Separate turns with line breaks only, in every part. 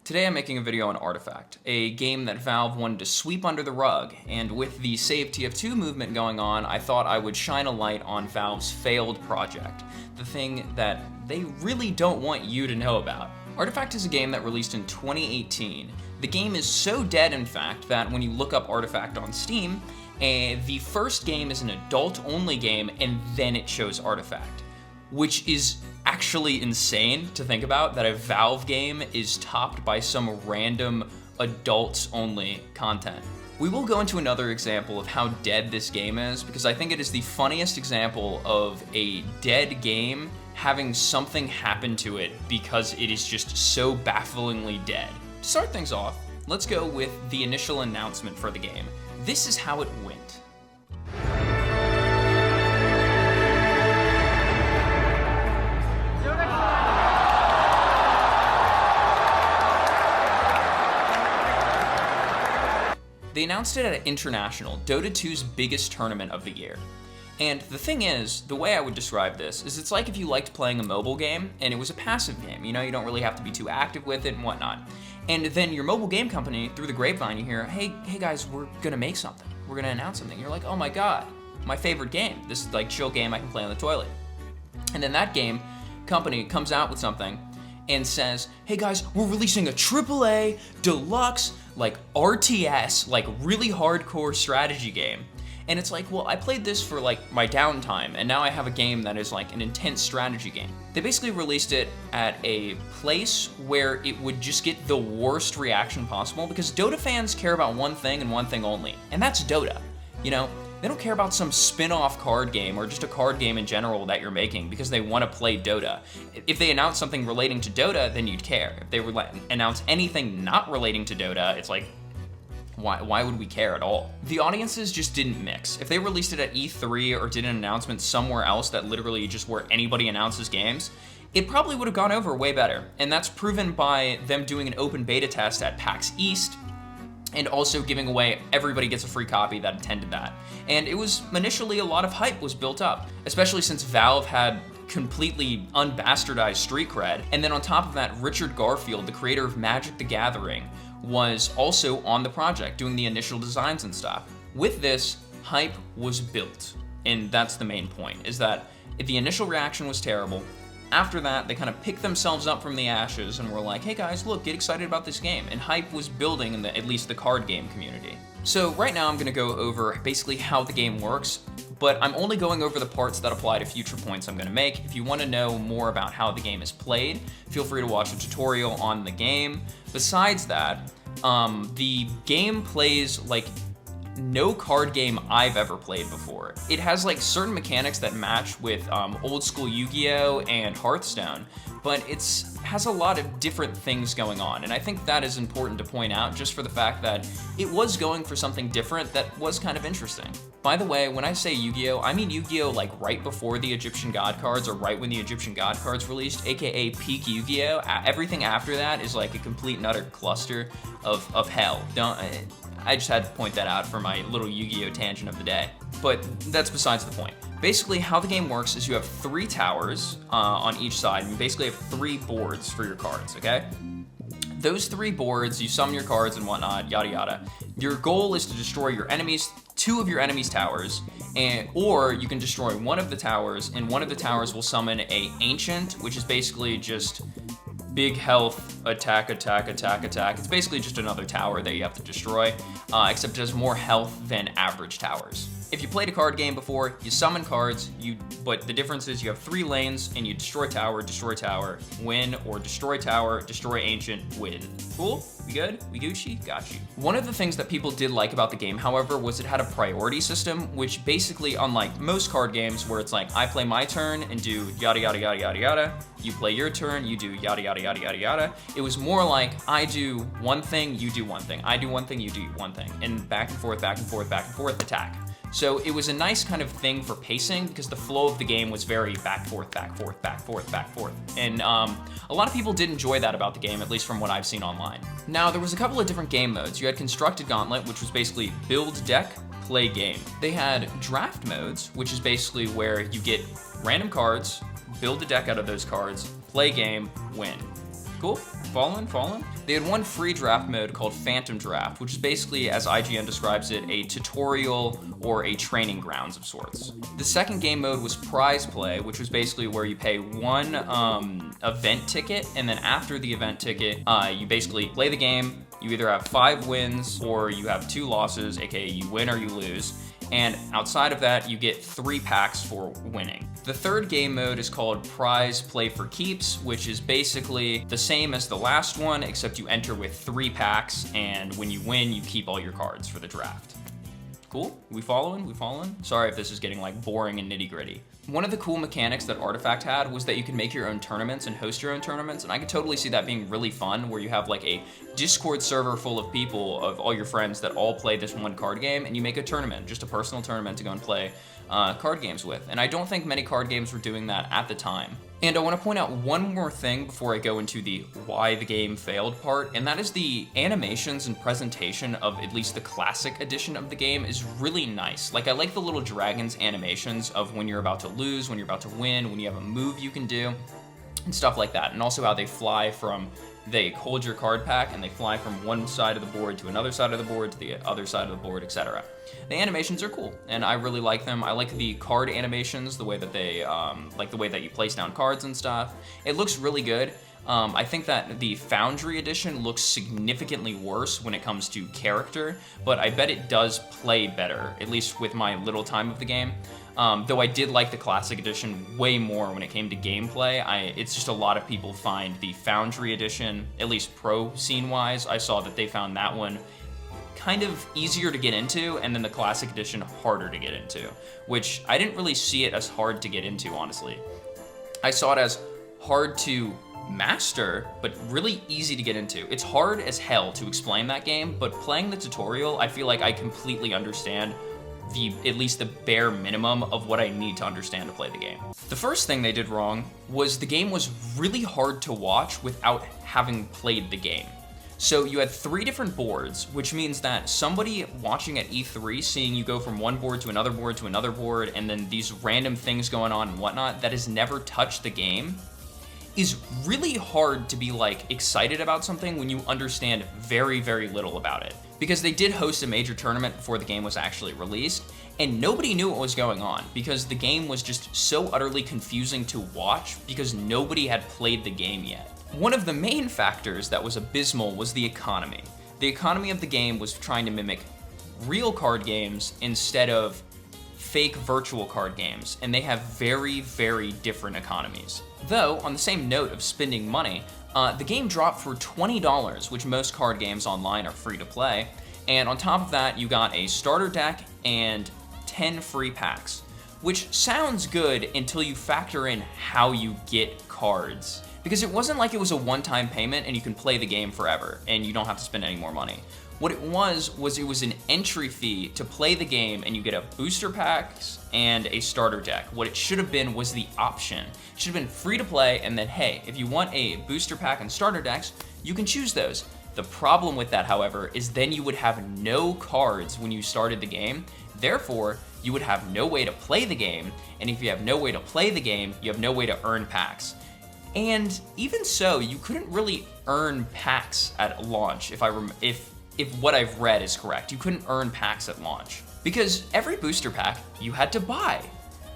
Today I'm making a video on Artifact, a game that Valve wanted to sweep under the rug, and with the Save TF2 movement going on, I thought I would shine a light on Valve's failed project, the thing that they really don't want you to know about. Artifact is a game that released in 2018. The game is so dead, in fact, that when you look up Artifact on Steam, the first game is an adult-only game, and then it shows Artifact, which is actually insane to think about, that a Valve game is topped by some random adults-only content. We will go into another example of how dead this game is, because I think it is the funniest example of a dead game having something happen to it because it is just so bafflingly dead. To start things off, let's go with the initial announcement for the game. This is how it went. They announced it at International, Dota 2's biggest tournament of the year. And the thing is, the way I would describe this is it's like if you liked playing a mobile game and it was a passive game, you know, you don't really have to be too active with it and whatnot. And then your mobile game company, through the grapevine, you hear, hey guys, we're gonna make something. We're gonna announce something. You're like, oh my god, my favorite game. This is like chill game I can play on the toilet. And then that game company comes out with something and says, hey guys, we're releasing a AAA, deluxe, like RTS, like really hardcore strategy game. And it's like, well, I played this for like my downtime, and now I have a game that is like an intense strategy game. They basically released it at a place where it would just get the worst reaction possible, because Dota fans care about one thing and one thing only, and that's Dota. You know, they don't care about some spin-off card game or just a card game in general that you're making because they want to play Dota. If they announce something relating to Dota, then you'd care. If they announce anything not relating to Dota, it's like, why would we care at all? The audiences just didn't mix. If they released it at E3 or did an announcement somewhere else that literally just where anybody announces games, it probably would have gone over way better. And that's proven by them doing an open beta test at PAX East, and also giving away, everybody gets a free copy that attended that. And it was initially a lot of hype was built up, especially since Valve had completely unbastardized street cred. And then on top of that, Richard Garfield, the creator of Magic the Gathering, was also on the project doing the initial designs and stuff. With this, hype was built. And that's the main point, is that if the initial reaction was terrible, after that, they kind of picked themselves up from the ashes and were like, hey guys, look, get excited about this game. And hype was building in at least the card game community. So right now I'm gonna go over basically how the game works, but I'm only going over the parts that apply to future points I'm gonna make. If you wanna know more about how the game is played, feel free to watch a tutorial on the game. Besides that, the game plays like no card game I've ever played before. It has like certain mechanics that match with old school Yu-Gi-Oh! And Hearthstone, but it has a lot of different things going on, and I think that is important to point out just for the fact that it was going for something different that was kind of interesting. By the way, when I say Yu-Gi-Oh!, I mean Yu-Gi-Oh! Like right before the Egyptian God cards, or right when the Egyptian God cards released, aka peak Yu-Gi-Oh! Everything after that is like a complete and utter cluster of hell. I just had to point that out for my little Yu-Gi-Oh! Tangent of the day. But that's besides the point. Basically, how the game works is you have 3 towers on each side, and you basically have 3 boards for your cards, okay? Those 3 boards, you summon your cards and whatnot, yada yada. Your goal is to destroy your enemies, 2 of your enemies' towers, or you can destroy one of the towers, and one of the towers will summon a Ancient, which is basically just big health, attack. It's basically just another tower that you have to destroy, except it has more health than average towers. If you played a card game before, you summon cards, but the difference is you have 3 lanes, and you destroy tower, win, or destroy tower, destroy ancient, win. Cool? We good? We Gucci? Got you. One of the things that people did like about the game, however, was it had a priority system, which basically, unlike most card games where it's like, I play my turn and do yada yada yada yada yada, you play your turn, you do yada yada yada yada yada, it was more like, I do one thing, you do one thing, I do one thing, you do one thing, and back and forth, attack. So it was a nice kind of thing for pacing because the flow of the game was very back, forth. And a lot of people did enjoy that about the game, at least from what I've seen online. Now, there was a couple of different game modes. You had Constructed Gauntlet, which was basically build deck, play game. They had draft modes, which is basically where you get random cards, build a deck out of those cards, play game, win. Cool. Following? They had one free draft mode called Phantom Draft, which is basically, as IGN describes it, a tutorial or a training grounds of sorts. The second game mode was Prize Play, which was basically where you pay one event ticket, and then after the event ticket, you basically play the game. You either have 5 wins or you have 2 losses, aka you win or you lose. And outside of that, you get 3 packs for winning. The third game mode is called Prize Play for Keeps, which is basically the same as the last one, except you enter with 3 packs, and when you win, you keep all your cards for the draft. Cool? We following? Sorry if this is getting like boring and nitty gritty. One of the cool mechanics that Artifact had was that you could make your own tournaments and host your own tournaments, and I could totally see that being really fun, where you have like a Discord server full of people, of all your friends that all play this one card game, and you make a tournament, just a personal tournament to go and play card games with. And I don't think many card games were doing that at the time. And I want to point out one more thing before I go into the why the game failed part, and that is the animations and presentation of at least the classic edition of the game is really nice. Like, I like the little dragons animations of when you're about to lose, when you're about to win, when you have a move you can do, and stuff like that. And also how they fly from, they hold your card pack and they fly from one side of the board to another side of the board to the other side of the board, etc. The animations are cool, and I really like them. I like the card animations, the way that they, like the way that you place down cards and stuff. It looks really good. I think that the Foundry edition looks significantly worse when it comes to character, but I bet it does play better, at least with my little time of the game. Though I did like the Classic Edition way more when it came to gameplay. It's just a lot of people find the Foundry Edition, at least pro scene-wise, I saw that they found that one kind of easier to get into, and then the Classic Edition harder to get into, which I didn't really see it as hard to get into, honestly. I saw it as hard to master, but really easy to get into. It's hard as hell to explain that game, but playing the tutorial, I feel like I completely understand at least the bare minimum of what I need to understand to play the game. The first thing they did wrong was the game was really hard to watch without having played the game. So you had 3 different boards, which means that somebody watching at E3, seeing you go from one board to another board to another board, and then these random things going on and whatnot, that has never touched the game, is really hard to be like excited about something when you understand very, very little about it. Because they did host a major tournament before the game was actually released, and nobody knew what was going on because the game was just so utterly confusing to watch because nobody had played the game yet. One of the main factors that was abysmal was the economy. The economy of the game was trying to mimic real card games instead of fake virtual card games, and they have very, very different economies. Though, on the same note of spending money, the game dropped for $20, which most card games online are free to play, and on top of that, you got a starter deck and 10 free packs, which sounds good until you factor in how you get cards. Because it wasn't like it was a one-time payment and you can play the game forever and you don't have to spend any more money. What it was it was an entry fee to play the game, and you get a booster packs and a starter deck. What it should have been was the option. It should have been free to play, and then hey, if you want a booster pack and starter decks, you can choose those. The problem with that, however, is then you would have no cards when you started the game. Therefore, you would have no way to play the game, and if you have no way to play the game, you have no way to earn packs. And even so, you couldn't really earn packs at launch, if what I've read is correct. You couldn't earn packs at launch. Because every booster pack you had to buy.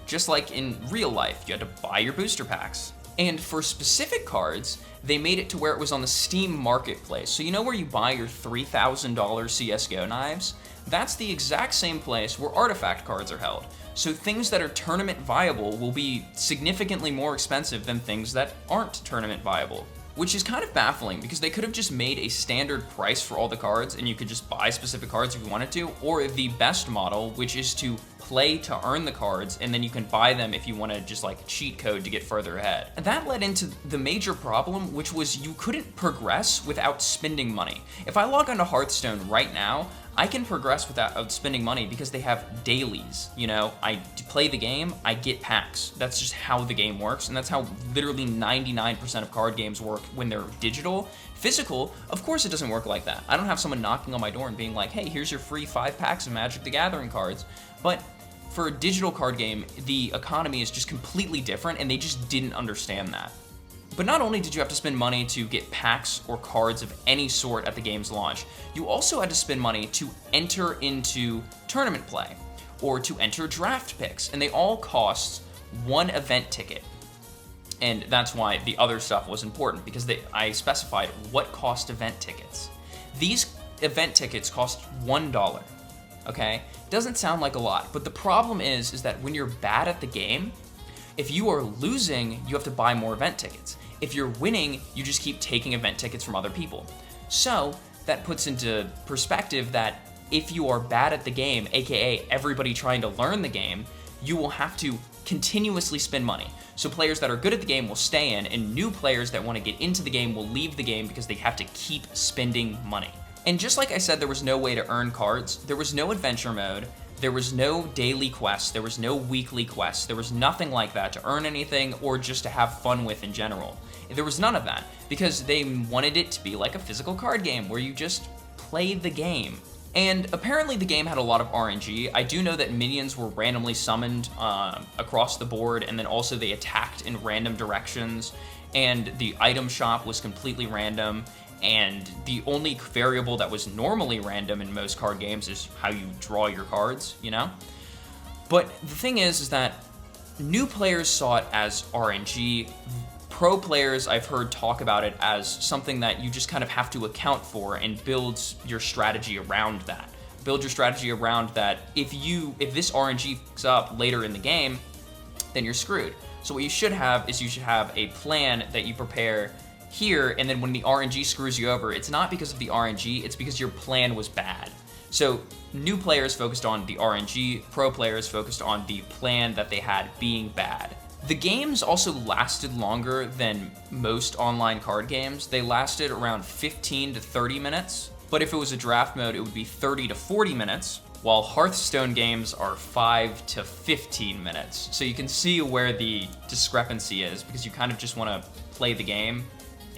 Just like in real life, you had to buy your booster packs. And for specific cards, they made it to where it was on the Steam Marketplace. So you know where you buy your $3,000 CSGO knives? That's the exact same place where Artifact cards are held. So things that are tournament viable will be significantly more expensive than things that aren't tournament viable. Which is kind of baffling, because they could have just made a standard price for all the cards and you could just buy specific cards if you wanted to, or the best model, which is to play to earn the cards, and then you can buy them if you want to just like cheat code to get further ahead. And that led into the major problem, which was you couldn't progress without spending money. If I log onto Hearthstone right now, I can progress without spending money because they have dailies. You know, I play the game, I get packs. That's just how the game works, and that's how literally 99% of card games work when they're digital. Physical, of course it doesn't work like that. I don't have someone knocking on my door and being like, hey, here's your free 5 packs of Magic the Gathering cards. But for a digital card game, the economy is just completely different, and they just didn't understand that. But not only did you have to spend money to get packs or cards of any sort at the game's launch, you also had to spend money to enter into tournament play or to enter draft picks, and they all cost one event ticket. And that's why the other stuff was important, because I specified what cost event tickets. These event tickets cost $1, okay? Doesn't sound like a lot, but the problem is that when you're bad at the game, if you are losing, you have to buy more event tickets. If you're winning, you just keep taking event tickets from other people. So that puts into perspective that if you are bad at the game, aka everybody trying to learn the game, you will have to continuously spend money. So players that are good at the game will stay in, and new players that want to get into the game will leave the game because they have to keep spending money. And just like I said, there was no way to earn cards, there was no adventure mode, there was no daily quests, there was no weekly quests, there was nothing like that to earn anything or just to have fun with in general. There was none of that, because they wanted it to be like a physical card game where you just play the game. And apparently the game had a lot of RNG. I do know that minions were randomly summoned across the board, and then also they attacked in random directions, and the item shop was completely random, and the only variable that was normally random in most card games is how you draw your cards, you know? But the thing is that new players saw it as RNG. Pro players, I've heard talk about it as something that you just kind of have to account for and build your strategy around that. Build your strategy around that. If this RNG fucks up later in the game, then you're screwed. So what you should have is you should have a plan that you prepare here, and then when the RNG screws you over, it's not because of the RNG, it's because your plan was bad. So new players focused on the RNG, pro players focused on the plan that they had being bad. The games also lasted longer than most online card games. They lasted around 15 to 30 minutes, but if it was a draft mode, it would be 30 to 40 minutes, while Hearthstone games are 5 to 15 minutes. So you can see where the discrepancy is, because you kind of just want to play the game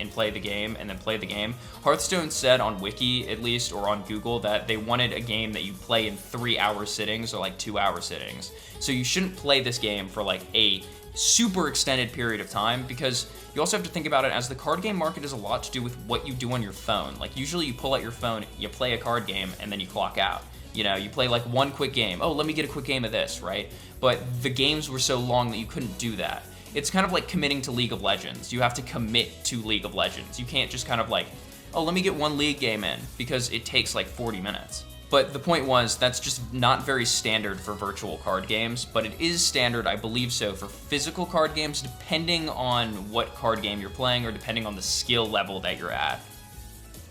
and play the game and then play the game. Hearthstone said on Wiki, at least, or on Google, that they wanted a game that you play in 3-hour sittings or like 2-hour sittings. So you shouldn't play this game for like a super extended period of time, because you also have to think about it as the card game market is a lot to do with what you do on your phone. Like usually you pull out your phone, you play a card game, and then you clock out. You know, you play like one quick game. Oh, let me get a quick game of this, right? But the games were so long that you couldn't do that. It's kind of like committing to League of Legends. You have to commit to League of Legends. You can't just kind of like, oh, let me get one league game in, because it takes like 40 minutes. But the point was, that's just not very standard for virtual card games, but it is standard, I believe so, for physical card games, depending on what card game you're playing or depending on the skill level that you're at.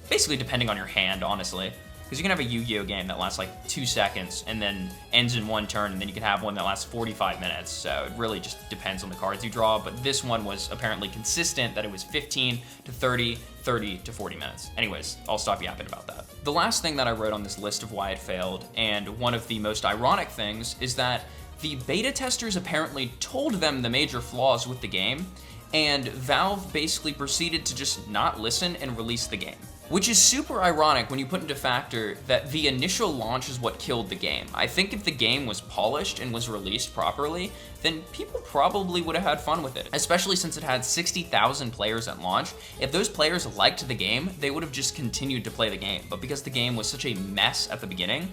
Basically depending on your hand, honestly. Because you can have a Yu-Gi-Oh game that lasts like 2 seconds and then ends in one turn, and then you can have one that lasts 45 minutes. So it really just depends on the cards you draw. But this one was apparently consistent, that it was 15 to 30, 30 to 40 minutes. Anyways, I'll stop yapping about that. The last thing that I wrote on this list of why it failed, and one of the most ironic things, is that the beta testers apparently told them the major flaws with the game, and Valve basically proceeded to just not listen and release the game. Which is super ironic when you put into factor that the initial launch is what killed the game. I think if the game was polished and was released properly, then people probably would have had fun with it, especially since it had 60,000 players at launch. If those players liked the game, they would have just continued to play the game. But because the game was such a mess at the beginning,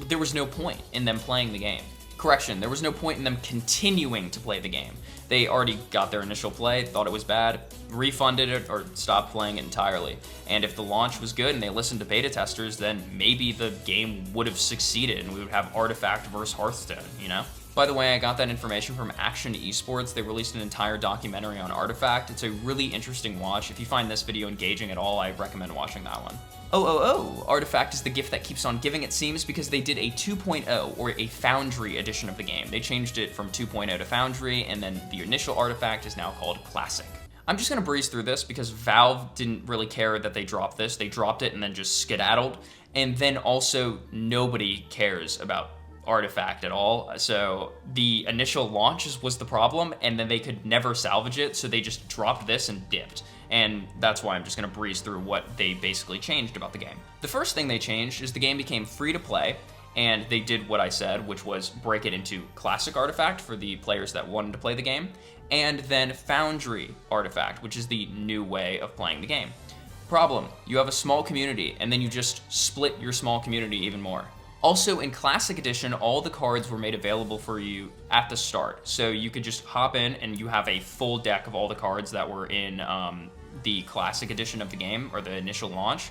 there was no point in them playing the game. Correction, there was no point in them continuing to play the game. They already got their initial play, thought it was bad, refunded it, or stopped playing it entirely. And if the launch was good and they listened to beta testers, then maybe the game would have succeeded and we would have Artifact versus Hearthstone, you know? By the way, I got that information from Action Esports. They released an entire documentary on Artifact. It's a really interesting watch. If you find this video engaging at all, I recommend watching that one. Artifact is the gift that keeps on giving, it seems, because they did a 2.0, or a Foundry edition of the game. They changed it from 2.0 to Foundry, and then the initial Artifact is now called Classic. I'm just gonna breeze through this because Valve didn't really care that they dropped this. They dropped it and then just skedaddled. And then also, nobody cares about Artifact at all. So the initial launch was the problem, and then they could never salvage it, so they just dropped this and dipped. And that's why I'm just gonna breeze through what they basically changed about the game. The first thing they changed is the game became free to play, and they did what I said, which was break it into Classic Artifact for the players that wanted to play the game, and then Foundry artifact, which is the new way of playing the game. Problem, you have a small community, and then you just split your small community even more. Also, in Classic Edition, all the cards were made available for you at the start. So you could just hop in and you have a full deck of all the cards that were in the Classic Edition of the game, or the initial launch.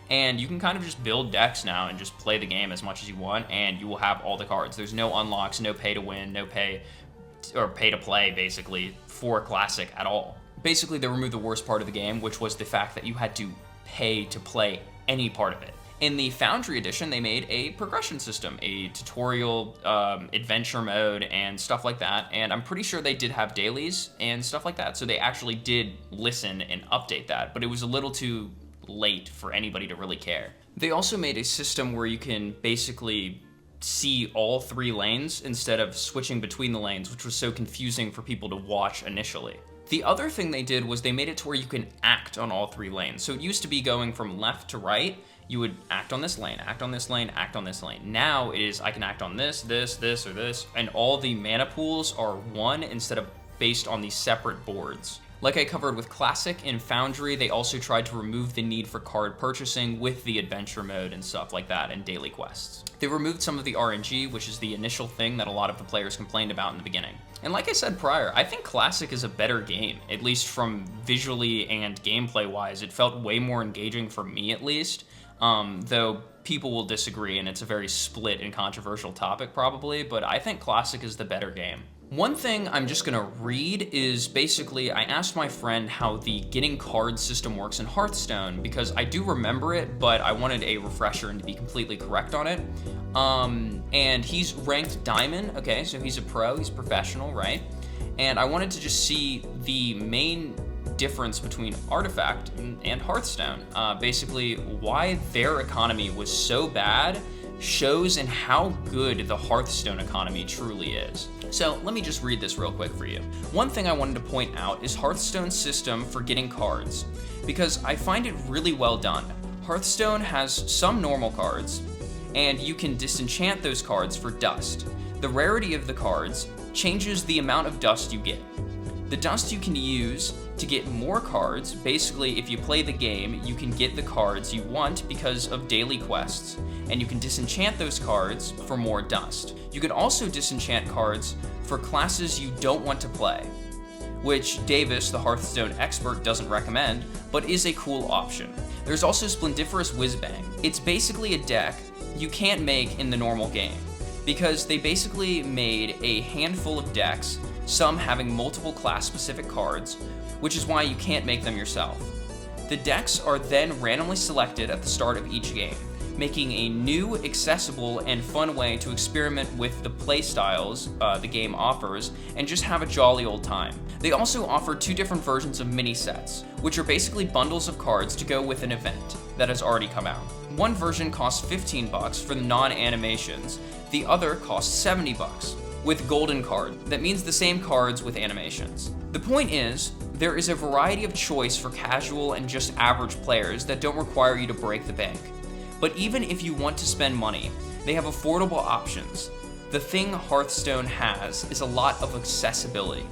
And you can kind of just build decks now and just play the game as much as you want, and you will have all the cards. There's no unlocks, no pay to win, no pay to play, basically, for Classic at all. Basically, they removed the worst part of the game, which was the fact that you had to pay to play any part of it. In the Foundry edition, they made a progression system, a tutorial, adventure mode, and stuff like that. And I'm pretty sure they did have dailies and stuff like that. So they actually did listen and update that, but it was a little too late for anybody to really care. They also made a system where you can basically see all 3 lanes instead of switching between the lanes, which was so confusing for people to watch initially. The other thing they did was they made it to where you can act on all 3 lanes. So it used to be going from left to right. You would act on this lane, act on this lane, act on this lane. Now it is, I can act on this, this, this, or this, and all the mana pools are one instead of based on these separate boards. Like I covered with Classic and Foundry, they also tried to remove the need for card purchasing with the adventure mode and stuff like that, and daily quests. They removed some of the RNG, which is the initial thing that a lot of the players complained about in the beginning. And like I said prior, I think Classic is a better game, at least from visually and gameplay wise. It felt way more engaging for me, at least. Though people will disagree, and it's a very split and controversial topic probably, but I think Classic is the better game. One thing I'm just gonna read is basically, I asked my friend how the getting cards system works in Hearthstone, because I do remember it, but I wanted a refresher and to be completely correct on it. And he's ranked Diamond, okay, so he's a pro, he's professional, right? And I wanted to just see the main difference between Artifact and Hearthstone. Basically, why their economy was so bad shows in how good the Hearthstone economy truly is. So let me just read this real quick for you. One thing I wanted to point out is Hearthstone's system for getting cards, because I find it really well done. Hearthstone has some normal cards, and you can disenchant those cards for dust. The rarity of the cards changes the amount of dust you get. The dust you can use to get more cards. Basically, if you play the game, you can get the cards you want because of daily quests, and you can disenchant those cards for more dust. You can also disenchant cards for classes you don't want to play, which Davis, the Hearthstone expert, doesn't recommend, but is a cool option. There's also Splendiferous Whizbang. It's basically a deck you can't make in the normal game, because they basically made a handful of decks, some having multiple class-specific cards, which is why you can't make them yourself. The decks are then randomly selected at the start of each game, making a new, accessible, and fun way to experiment with the playstyles the game offers and just have a jolly old time. They also offer 2 different versions of mini sets, which are basically bundles of cards to go with an event that has already come out. One version costs $15 for the non-animations, the other costs $70 with golden card. That means the same cards with animations. The point is, there is a variety of choice for casual and just average players that don't require you to break the bank. But even if you want to spend money, they have affordable options. The thing Hearthstone has is a lot of accessibility.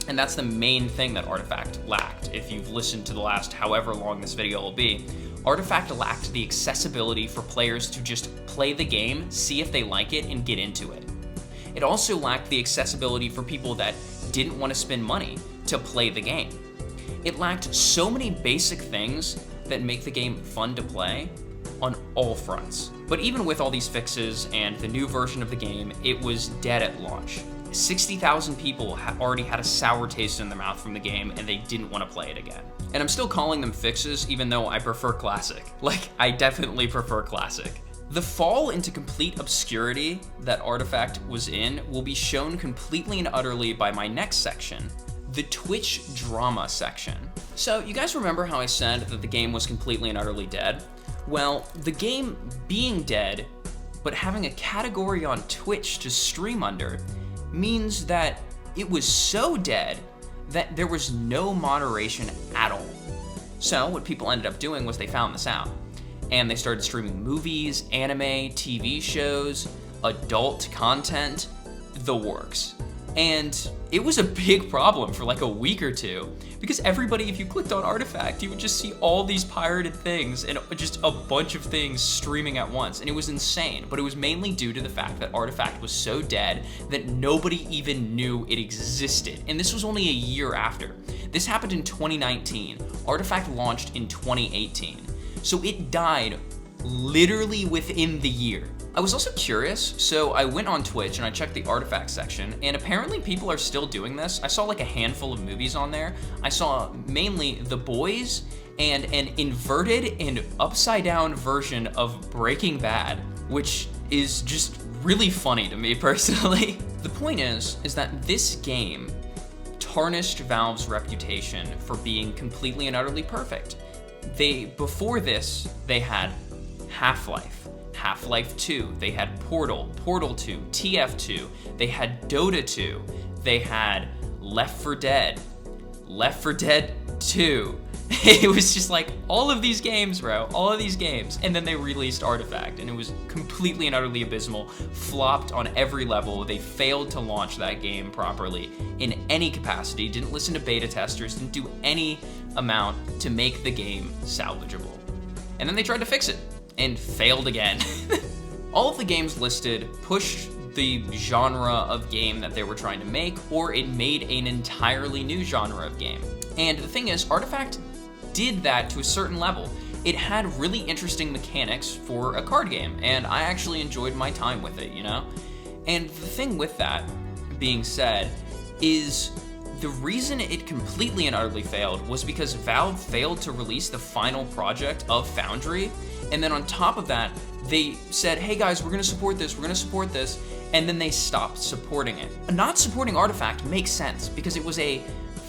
And that's the main thing that Artifact lacked. If you've listened to the last however long this video will be, Artifact lacked the accessibility for players to just play the game, see if they like it, and get into it. It also lacked the accessibility for people that didn't want to spend money to play the game. It lacked so many basic things that make the game fun to play on all fronts. But even with all these fixes and the new version of the game, it was dead at launch. 60,000 people already had a sour taste in their mouth from the game, and they didn't want to play it again. And I'm still calling them fixes, even though I prefer Classic. Like, I definitely prefer Classic. The fall into complete obscurity that Artifact was in will be shown completely and utterly by my next section, the Twitch drama section. So you guys remember how I said that the game was completely and utterly dead? Well, the game being dead, but having a category on Twitch to stream under, means that it was so dead that there was no moderation at all. So what people ended up doing was they found this out, and they started streaming movies, anime, TV shows, adult content, the works. And it was a big problem for like a week or two, because everybody, if you clicked on Artifact, you would just see all these pirated things and just a bunch of things streaming at once, and it was insane. But it was mainly due to the fact that Artifact was so dead that nobody even knew it existed. And this was only a year after. This happened in 2019. Artifact launched in 2018. So it died literally within the year. I was also curious, so I went on Twitch and I checked the Artifact section, and apparently people are still doing this. I saw like a handful of movies on there. I saw mainly The Boys and an inverted and upside down version of Breaking Bad, which is just really funny to me personally. The point is that this game tarnished Valve's reputation for being completely and utterly perfect. Before this, they had Half-Life 2, they had Portal 2, TF2, they had Dota 2, they had Left 4 Dead 2. It was just like all of these games, bro, all of these games. And then they released Artifact, and it was completely and utterly abysmal, flopped on every level. They failed to launch that game properly in any capacity, didn't listen to beta testers, didn't do any amount to make the game salvageable. And then they tried to fix it, and failed again. All of the games listed pushed the genre of game that they were trying to make, or it made an entirely new genre of game. And the thing is, Artifact did that to a certain level. It had really interesting mechanics for a card game, and I actually enjoyed my time with it, you know? And the thing with that being said is, the reason it completely and utterly failed was because Valve failed to release the final project of Foundry, and then on top of that, they said, hey guys, we're gonna support this, and then they stopped supporting it. Not supporting Artifact makes sense, because it was a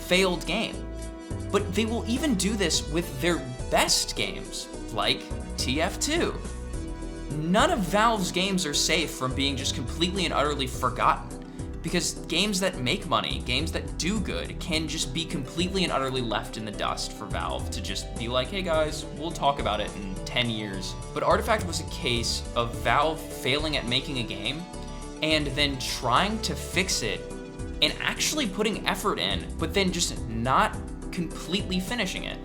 failed game. But they will even do this with their best games, like TF2. None of Valve's games are safe from being just completely and utterly forgotten, because games that make money, games that do good, can just be completely and utterly left in the dust for Valve to just be like, hey guys, we'll talk about it in 10 years. But Artifact was a case of Valve failing at making a game, and then trying to fix it, and actually putting effort in, but then just not completely finishing it.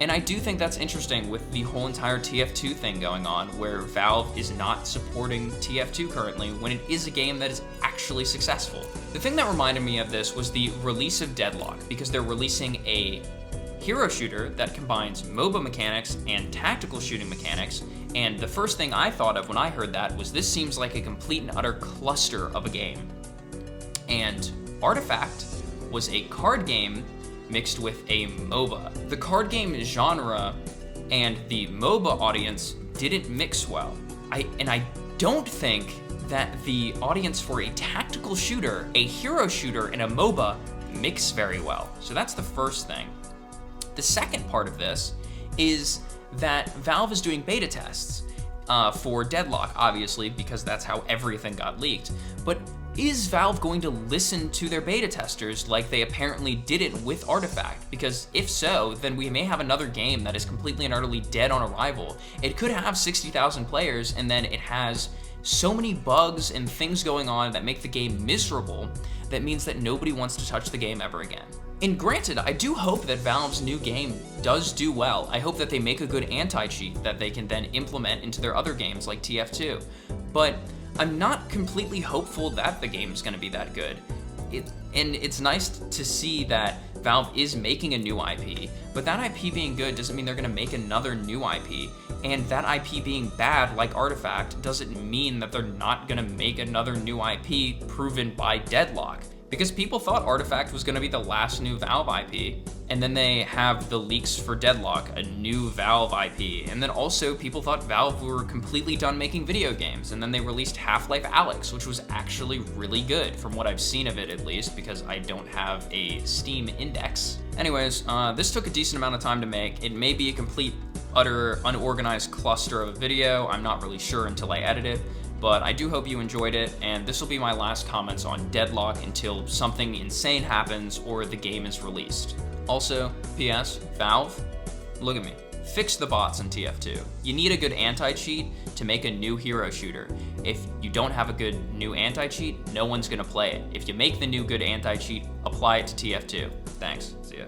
And I do think that's interesting with the whole entire TF2 thing going on, where Valve is not supporting TF2 currently when it is a game that is actually successful. The thing that reminded me of this was the release of Deadlock, because they're releasing a hero shooter that combines MOBA mechanics and tactical shooting mechanics, and the first thing I thought of when I heard that was, this seems like a complete and utter cluster of a game. And Artifact was a card game mixed with a MOBA. The card game genre and the MOBA audience didn't mix well. I don't think that the audience for a tactical shooter, a hero shooter, and a MOBA mix very well. So that's the first thing. The second part of this is that Valve is doing beta tests for Deadlock, obviously, because that's how everything got leaked. But is Valve going to listen to their beta testers like they apparently didn't with Artifact? Because if so, then we may have another game that is completely and utterly dead on arrival. It could have 60,000 players, and then it has so many bugs and things going on that make the game miserable, that means that nobody wants to touch the game ever again. And granted, I do hope that Valve's new game does do well. I hope that they make a good anti-cheat that they can then implement into their other games like TF2. But I'm not completely hopeful that the game's gonna be that good. And it's nice to see that Valve is making a new IP, but that IP being good doesn't mean they're gonna make another new IP. And that IP being bad, like Artifact, doesn't mean that they're not gonna make another new IP proven by Deadlock. Because people thought Artifact was gonna be the last new Valve IP, and then they have the leaks for Deadlock, a new Valve IP, and then also people thought Valve were completely done making video games, and then they released Half-Life Alyx, which was actually really good, from what I've seen of it at least, because I don't have a Steam index. Anyways, this took a decent amount of time to make. It may be a complete, utter, unorganized cluster of a video. I'm not really sure until I edit it. But I do hope you enjoyed it, and this will be my last comments on Deadlock until something insane happens or the game is released. Also, PS, Valve, look at me. Fix the bots in TF2. You need a good anti-cheat to make a new hero shooter. If you don't have a good new anti-cheat, no one's gonna play it. If you make the new good anti-cheat, apply it to TF2. Thanks. See ya.